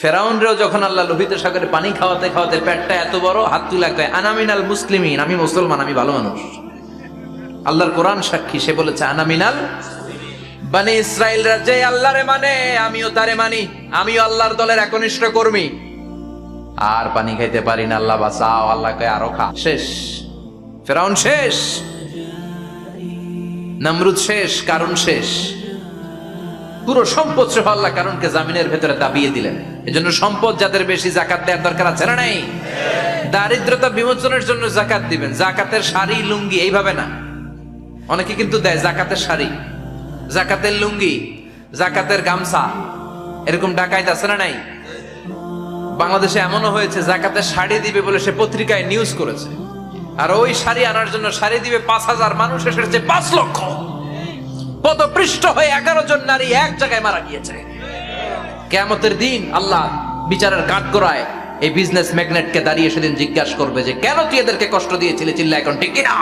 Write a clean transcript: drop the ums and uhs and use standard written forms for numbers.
ফেরাউনরেও যখন আল্লাহ লোহিত সাগরে পানি খাওয়াতে খাওয়াতে পেটটা এত বড়, হাত তুলে কয় আনামিনাল মুসলিমিন, আমি মুসলমান, আমি ভালো মানুষ। আল্লাহর কোরআন সাক্ষী, সে বলেছে আনামিনাল বনি ইসরাইলরা যে আল্লাহরে মানে আমিও তারে মানি, আমিও আল্লাহর দলের একনিষ্ঠ কর্মী। আর পানি খাইতে পারি না, আল্লাহ বাঁচাও। আল্লাহ কয় আরো খা। শেষ, ফেরাউন শেষ, নমরুদ শেষ, কারণ শেষ, পুরো সম্পদ সহ আল্লাহ কারণকে জামিনের ভেতরে দাবিয়ে দিলেন। এজন্য সম্পদ যাদের বেশি জাকাত দেওয়ার দরকার আছে না নাই? দারিদ্রতা বিমোচনের জন্য জাকাত দিবেন। জাকাতের শাড়ি লুঙ্গি এইভাবে না, অনেকে কিন্তু দেয় জাকাতের শাড়ি, জাকাতের লুঙ্গি, জাকাতের গামছা, এরকম ডাকাইত আছে না নাই? বাংলাদেশে এমনও হয়েছে জাকাতের শাড়ি দিবে বলে সে পত্রিকায় নিউজ করেছে, আর ওই শাড়ি আনার জন্য শাড়ি দিবে 5,000 মানুষ, এসেছে 5 লক্ষ। পদপৃষ্ঠ হয়ে 11 জন নারী এক জায়গায় মারা গিয়েছে। কিয়ামতের দিন আল্লাহ বিচারের কাঠগড়ায় এই বিজনেস ম্যাগনেটকে দাঁড়িয়ে সেদিন জিজ্ঞাসা করবে যে কেন তুই এদেরকে কষ্ট দিয়েছিলি? চিল্লা এখন ঠিক কিনা?